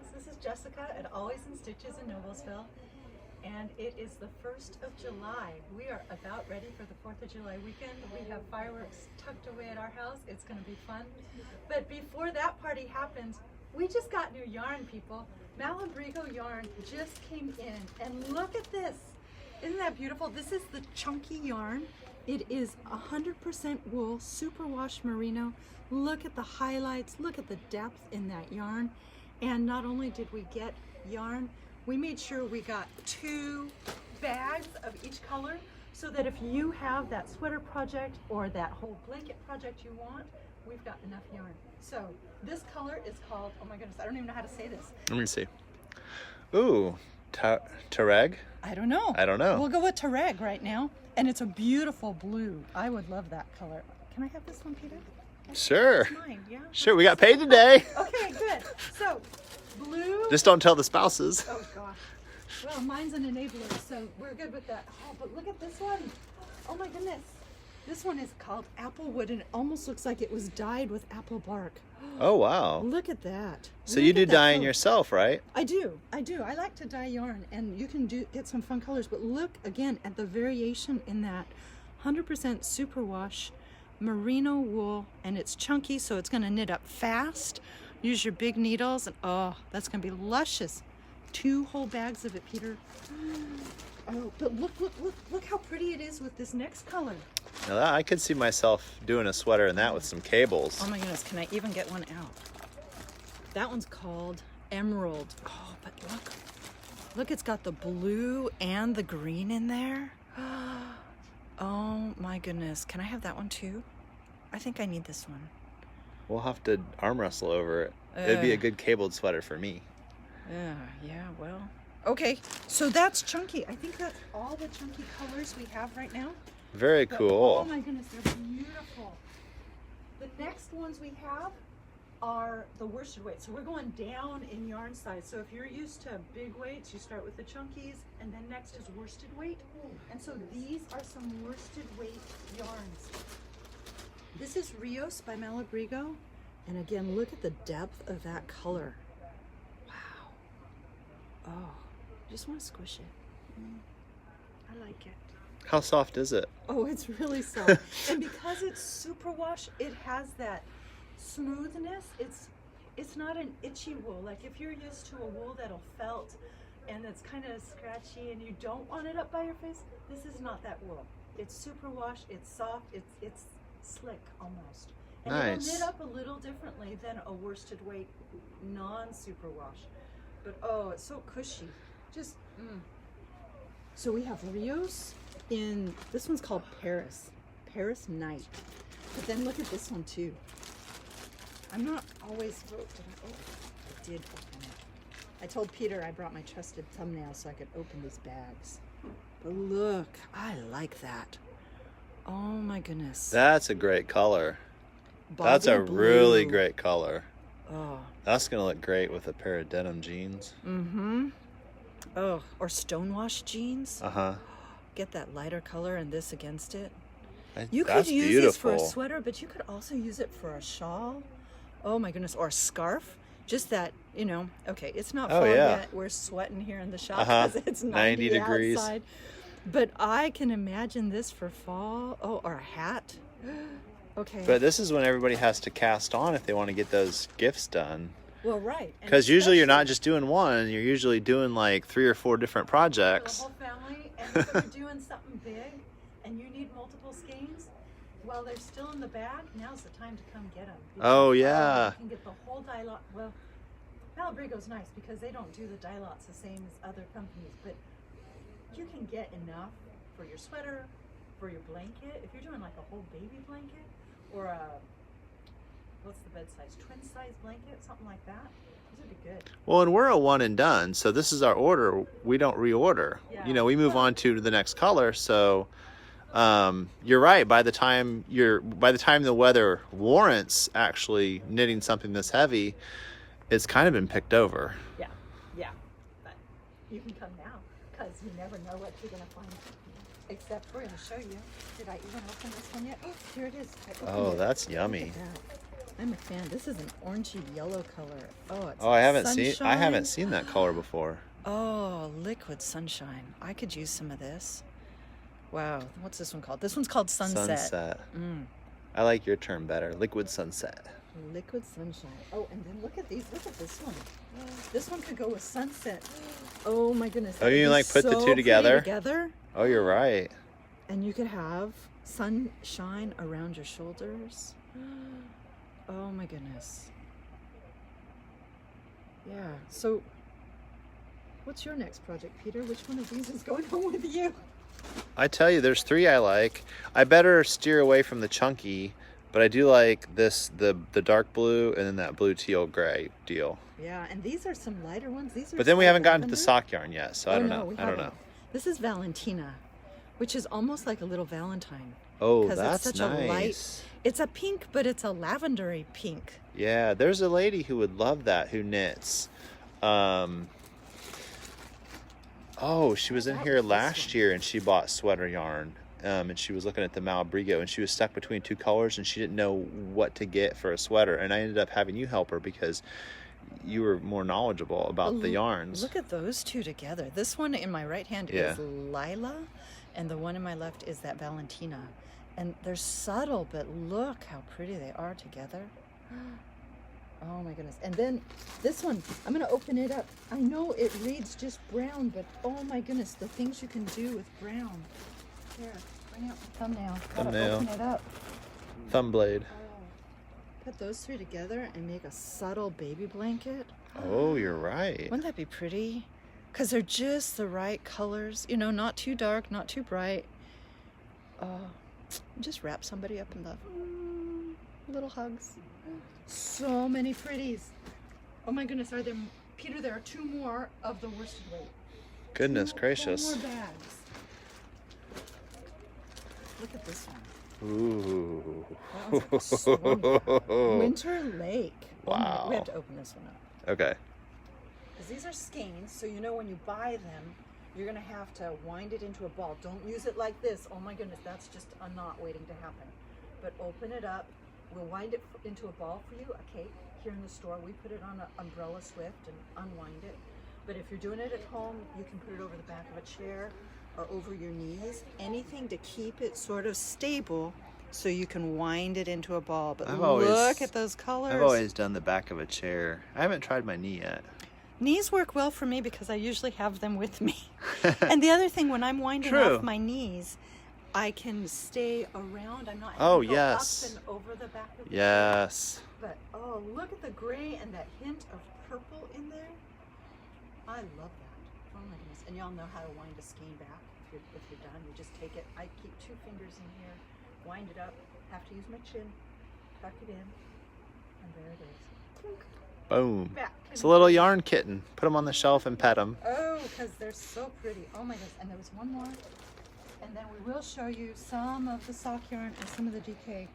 folks. This is Jessica at Always in Stitches in Noblesville, and it is the 1st of July. We are about ready for the 4th of July weekend. We have fireworks tucked away at our house. It's going to be fun. But before that party happens, we just got new yarn, people. Malabrigo Yarn just came in, and look at this. Isn't that beautiful? This is the chunky yarn. It is 100% wool, superwash merino. Look at the highlights, look at the depth in that yarn. And not only did we get yarn, we made sure we got 2 bags of each color so that if you have that sweater project or that whole blanket project you want, we've got enough yarn. So this color is called, oh my goodness, I don't even know how to say this. Let me see. Ooh, Tareg? I don't know. I don't know. We'll go with Tareg right now. And it's a beautiful blue. I would love that color. Can I have this one, Peter? Sure. It's mine, yeah? Sure, we got paid today. Okay, good. So, blue. Just don't tell the spouses. Oh, gosh. Well, mine's an enabler, so we're good with that. Oh, but look at this one. Oh, my goodness. This one is called Applewood, and it almost looks like it was dyed with apple bark. Oh, wow. Look at that. So Look you at do that dyeing color. yourself, right? I do. I like to dye yarn, and you can get some fun colors, but look again at the variation in that 100% superwash merino wool, and it's chunky, so it's going to knit up fast. Use your big needles, and oh, that's going to be luscious. 2 whole bags of it, Peter. Oh, but look how pretty it is with this next color. Now that, I could see myself doing a sweater in that with some cables. Oh my goodness, can I even get one out? That one's called Emerald. Oh, but look, it's got the blue and the green in there. Oh my goodness, can I have that one too? I think I need this one. We'll have to arm wrestle over it. It'd be a good cabled sweater for me. Yeah, well. Okay, so that's chunky. I think that's all the chunky colors we have right now. Very But, cool. oh my goodness, they're beautiful. The next ones we have are the worsted weight. So we're going down in yarn size. So if you're used to big weights, you start with the chunkies, and then next is worsted weight. And so these are some worsted weight yarns. This is Rios by Malabrigo. And again, look at the depth of that color. Wow. Oh, I just want to squish it. I like it. How soft is it? Oh, it's really soft. And because it's superwash, it has that smoothness. It's not an itchy wool. Like if you're used to a wool that'll felt and it's kind of scratchy and you don't want it up by your face, this is not that wool. It's superwash, it's soft, it's slick almost. And Nice. it'll knit up a little differently than a worsted weight non-superwash. But oh, it's so cushy. Just, So we have Rios in, this one's called Paris Night. But then look at this one too. I'm not always, I did open it. I told Peter I brought my trusted thumbnail so I could open these bags. But look, I like that. Oh my goodness. That's a great color. That's Bobby a blue. really great color. Oh. That's gonna look great with a pair of denim jeans. Oh, or stonewash jeans. Uh-huh. Get that lighter color and this against it. That's You could use this for a beautiful. sweater, but you could also use it for a shawl. Oh my goodness, or a scarf. Just that, okay, it's not fall yet. We're sweating here in the shop because it's 90 degrees. outside. But I can imagine this for fall. Oh, or a hat. Okay. But this is when everybody has to cast on if they want to get those gifts done. Well, right. And Because usually you're not especially just doing one, you're usually doing like 3 or 4 different for the projects. whole family, and if you're doing something big and you need multiple skeins, while they're still in the bag, now's the time to come get them. Oh, yeah. You can get the whole dye lot. Well, Malabrigo's nice because they don't do the dye lots the same as other companies, but you can get enough for your sweater, for your blanket. If you're doing like a whole baby blanket or a, what's the bed size? Twin size blanket, something like that. Those would be good. Well, and we're a one and done, so this is our order. We don't reorder. Yeah. We move on to the next color. So you're right. By the time the weather warrants actually knitting something this heavy, it's kind of been picked over. Yeah. But you can come now because you never know what you're going to find. Except we're going to show you. Did I even open this one yet? Oh, here it is. I opened Oh, it. that's Look yummy. at that. I'm a fan. This is an orangey yellow color. Oh, it's Oh, I haven't sunshine. seen that color before. Oh, liquid sunshine. I could use some of this. Wow. What's this one called? This one's called Sunset. Sunset. Mm. I like your term better. Liquid sunset. Liquid sunshine. Oh, and then look at these. Look at this one. This one could go with sunset. Oh my goodness. Oh, you like put the two together? Oh, you're right. And you could have sunshine around your shoulders. Oh my goodness. Yeah. So what's your next project, Peter? Which one of these is going on with you? I tell you, there's 3 I like. I better steer away from the chunky, but I do like this, the dark blue, and then that blue teal gray deal. Yeah, and these are some lighter ones. These are. But then we haven't gotten to the lavender. sock yarn yet, so I don't know. We I don't know. haven't. This is Valentina, which is almost like a little Valentine. Oh, 'Cause that's it's such nice. a light. It's a pink, but it's a lavendery pink. Yeah, there's a lady who would love that, who knits. Oh, she was in here last year and she bought sweater yarn. And she was looking at the Malabrigo and she was stuck between 2 colors and she didn't know what to get for a sweater. And I ended up having you help her because you were more knowledgeable about the yarns. Look at those two together. This one in my right hand is Lila, and the one in my left is that Valentina. And they're subtle, but look how pretty they are together. Oh my goodness. And then this one, I'm going to open it up. I know it reads just brown, but oh my goodness, the things you can do with brown. Here, bring out the thumbnail. Thumbnail. Open it up. Thumb blade. Put those 3 together and make a subtle baby blanket. Oh, you're right. Wouldn't that be pretty? Because they're just the right colors. You know, not too dark, not too bright. Just wrap somebody up in the little hugs. So many pretties. Oh my goodness, are there, Peter, there are 2 more of the worsted weight. Goodness gracious. 4 more bags. Look at this one. Ooh. That one's like a swan. Winter Lake. Oh Wow. we have to open this one up. Okay. Because these are skeins, so you know when you buy them, you're going to have to wind it into a ball. Don't use it like this. Oh my goodness, that's just a knot waiting to happen. But open it up. We'll wind it into a ball for you, a cake. Here in the store, we put it on an umbrella swift and unwind it. But if you're doing it at home, you can put it over the back of a chair or over your knees. Anything to keep it sort of stable so you can wind it into a ball. But look at those colors. I've always done the back of a chair. I haven't tried my knee yet. Knees work well for me because I usually have them with me. And the other thing, when I'm winding off my knees, I can stay around. I'm not having to go up and over the back of the chair. But oh, look at the gray and that hint of purple in there. I love that. Oh my goodness. And y'all know how to wind a skein back. If you're done, you just take it. I keep 2 fingers in here, wind it up, have to use my chin, tuck it in, and there it is. Clunk. Boom. Back. It's a little yarn kitten. Put them on the shelf and pet them. Oh, because they're so pretty. Oh my goodness. And there was one more. And then we will show you some of the sock yarn and some of the DK.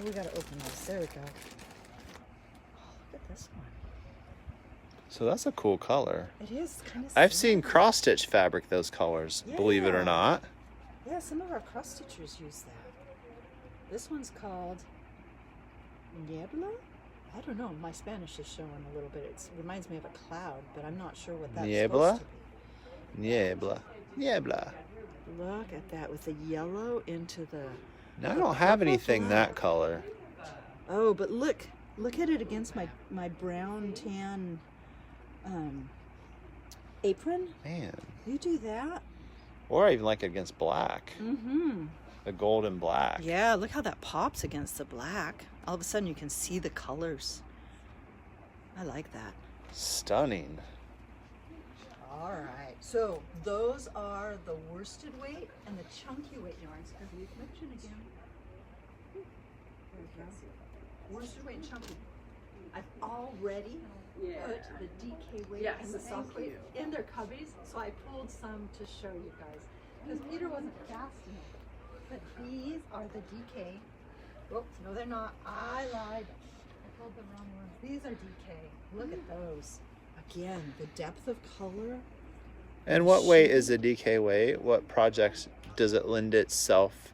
Oh, we got to open this. There we go. Oh, look at this one. So that's a cool color. It is kind of I've seen cross stitch fabric those colors, believe it or not. Yeah, some of our cross stitchers use that. This one's called Diablo? I don't know. My Spanish is showing a little bit. It reminds me of a cloud, but I'm not sure what that's supposed to be. Niebla. Niebla. Look at that with the yellow into the... Now, I don't have anything that color. Oh, but look at it against my brown tan apron. Man. You do that? Or I even like it against black. Mm-hmm. The gold and black. Yeah, look how that pops against the black. All of a sudden you can see the colors. I like that. Stunning. All right, so those are the worsted weight and the chunky weight yarns, as we've mentioned again. There we go. Worsted weight and chunky. I've already put the DK weight and the sock weight in their cubbies, so I pulled some to show you guys. Because Peter wasn't fast enough. But these are the DK. Oops, no they're not. I lied. I pulled the wrong ones. These are DK. Look at those. Again, the depth of color. And what weight is the DK weight? What projects does it lend itself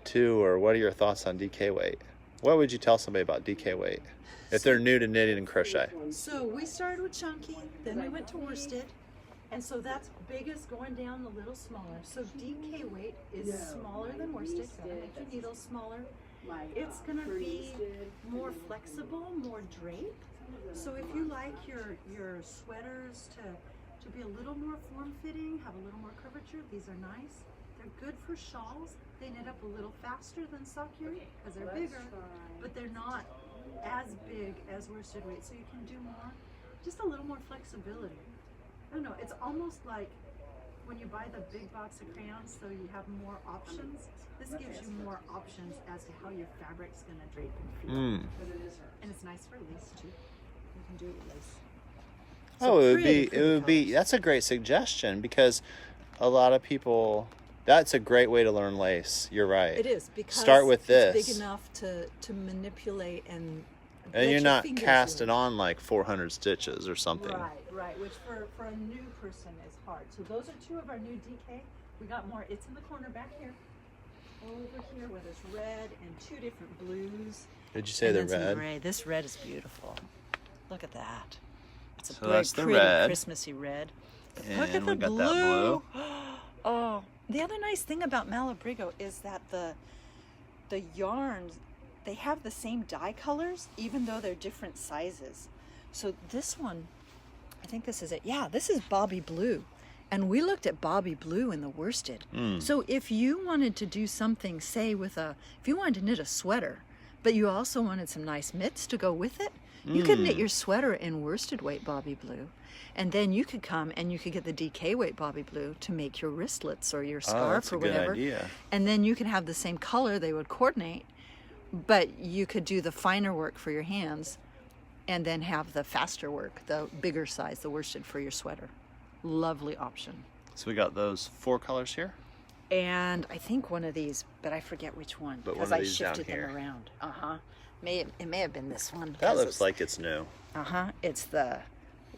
to, or what are your thoughts on DK weight? What would you tell somebody about DK weight if they're new to knitting and crochet? So we started with chunky, then we went to worsted, and so that's biggest going down a little smaller. So DK weight is smaller than worsted. Gotta make your needles smaller. It's gonna be more flexible, more drape. So if you like your sweaters to be a little more form-fitting, have a little more curvature, these are nice. They're good for shawls. They knit up a little faster than sock yarn because they're bigger, but they're not as big as worsted weight, so you can do more, just a little more flexibility. I don't know, it's almost like when you buy the big box of crayons, so you have more options. This gives you more options as to how your fabric's gonna drape and feel. And it's nice for lace too. You can do it with lace. Oh, it would be, that's a great suggestion because a lot of people, that's a great way to learn lace. You're right. It is, because start with this. It's big enough to manipulate and you're not casting on like 400 stitches or something. Right, which for a new person is hard. So those are two of our new DK. We got more. It's in the corner back here. Over here where there's red and two different blues. Did you say the red? Gray. This red is beautiful. Look at that. It's a So that's the red. Christmassy red. And look at the we got blue. that blue. Oh, the other nice thing about Malabrigo is that the yarns, they have the same dye colors even though they're different sizes. So this one, I think this is it. Yeah, this is Bobby Blue. And we looked at Bobby Blue in the worsted. So if you wanted to do something, say if you wanted to knit a sweater, but you also wanted some nice mitts to go with it, you could knit your sweater in worsted weight Bobby Blue. And then you could come and you could get the DK weight Bobby Blue to make your wristlets or your scarf or whatever. Good idea. And then you can have the same color, they would coordinate, but you could do the finer work for your hands and then have the faster work, the bigger size, the worsted for your sweater. Lovely option. So we got those 4 colors here. And I think one of these, but I forget which one But because one of I these down shifted here. them around. It may have been this one. That looks like it's new. It's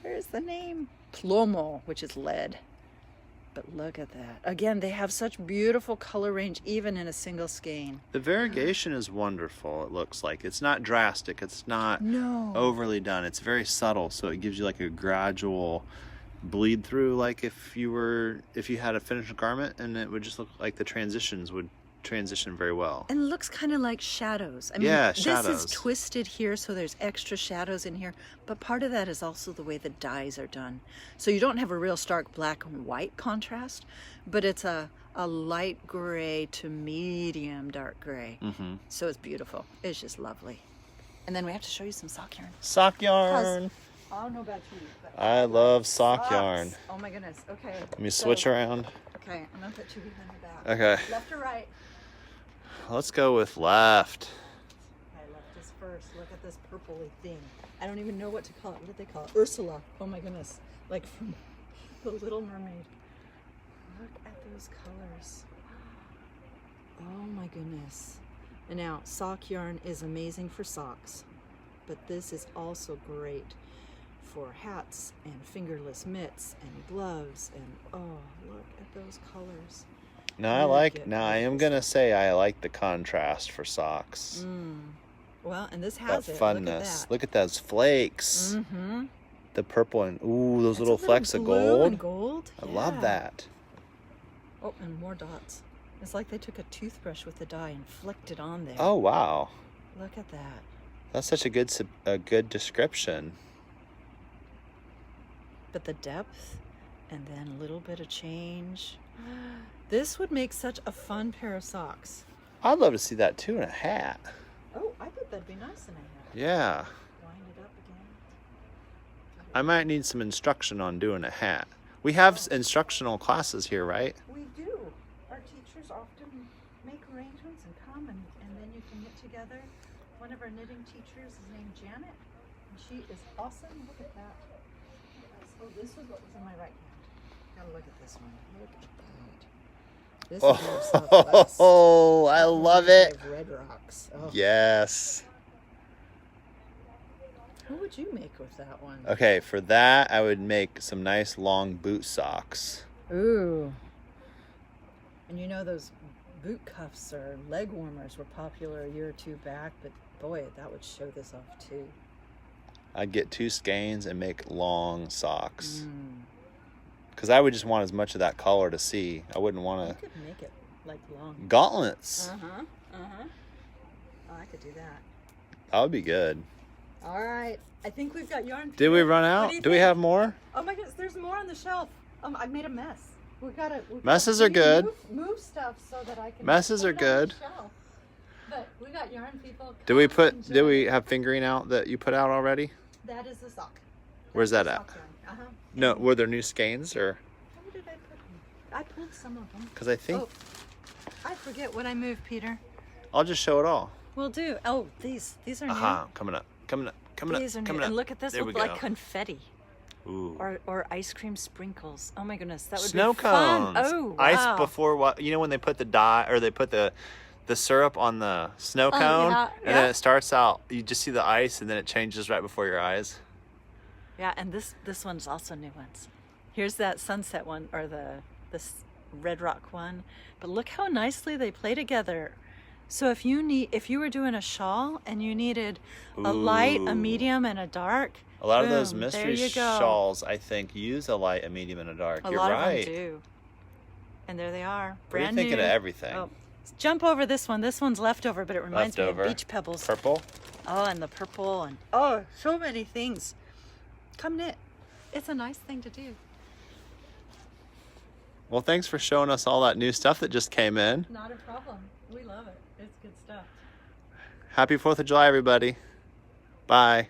where's the name? Plomo, which is lead. But look at that. Again, they have such beautiful color range even in a single skein. The variegation is wonderful, it looks like. It's not drastic. It's not overly done. It's very subtle, so it gives you like a gradual bleed through, like if you had a finished garment, and it would just look like the transitions would transition very well. And it looks kind of like shadows. I mean, shadows. This is twisted here, so there's extra shadows in here. But part of that is also the way the dyes are done. So you don't have a real stark black and white contrast, but it's a light gray to medium dark gray. So it's beautiful. It's just lovely. And then we have to show you some sock yarn. Sock yarn. I don't know about you, but I love sock socks. yarn. Oh my goodness. Okay. Let me switch around. Okay, I'm gonna put you behind the back. Okay. Left or right? Let's go with left. Okay, left is first. Look at this purpley thing. I don't even know what to call it. What do they call it? Ursula. Oh my goodness. Like from The Little Mermaid. Look at those colors. Oh my goodness. And now, sock yarn is amazing for socks, but this is also great for hats and fingerless mitts and gloves, and oh, look at those colors. Now I am gonna say I like the contrast for socks. Well, and this has that it. funness. Look at those flakes. The purple and those That's little flecks of gold. And gold. I love that. Oh, and more dots. It's like they took a toothbrush with the dye and flicked it on there. Oh wow. Look at that. That's such a good description. But the depth, and then a little bit of change. This would make such a fun pair of socks. I'd love to see that too in a hat. Oh, I bet that'd be nice in a hat. Yeah. Wind it up again. I might need some instruction on doing a hat. We have instructional classes here, right? We do. Our teachers often make arrangements and come, and then you can knit together. One of our knitting teachers is named Janet, and she is awesome. Look at that. So this is what was in my right hand. Gotta look at this one. Look at that. This is more Southwest. Oh, I love it. Red rocks. Oh. Yes. What would you make with that one? Okay, for that, I would make some nice long boot socks. Ooh. And you know those boot cuffs or leg warmers were popular a year or two back, but boy, that would show this off too. I'd get 2 skeins and make long socks. Because I would just want as much of that color to see. I wouldn't want You to... could make it like long. Gauntlets. Oh, I could do that. That would be good. All right. I think we've got yarn. Did we run out? Do we have more? Oh my goodness, there's more on the shelf. I made a mess. Messes are good. Move stuff so that I can. Messes put are it on the good. shelf. But we got yarn, people. Did we have fingering out that you put out already? That is the sock. Where's that at? No, were there new skeins or? Where did I put them? I pulled some of them. Because I think... Oh, I forget what I moved, Peter. I'll just show it all. We'll do. Oh, these are new. Coming up. These are new. And look at this, There look we like go. confetti. Ooh. Or ice cream sprinkles. Oh my goodness, that would Snow be fun. cones. Oh, wow. Ice before what? You know when they put the dye or they put the syrup on the snow cone, yeah, and then it starts out. You just see the ice, and then it changes right before your eyes. Yeah, and this one's also new ones. Here's that sunset one, or this red rock one. But look how nicely they play together. So if you were doing a shawl and you needed a light, a medium, and a dark, A lot of boom, those mystery there you go. shawls, I think, use a light, a medium, and a dark. You're A lot right. of them do. And there they are, What are you brand thinking new. of everything? Oh, jump over this one. This one's leftover, but it reminds me Leftover. of beach pebbles. Purple. Oh, and the purple, and oh, so many things. Come knit. It's a nice thing to do. Well, thanks for showing us all that new stuff that just came in. Not a problem. We love it. It's good stuff. Happy 4th of July, everybody. Bye.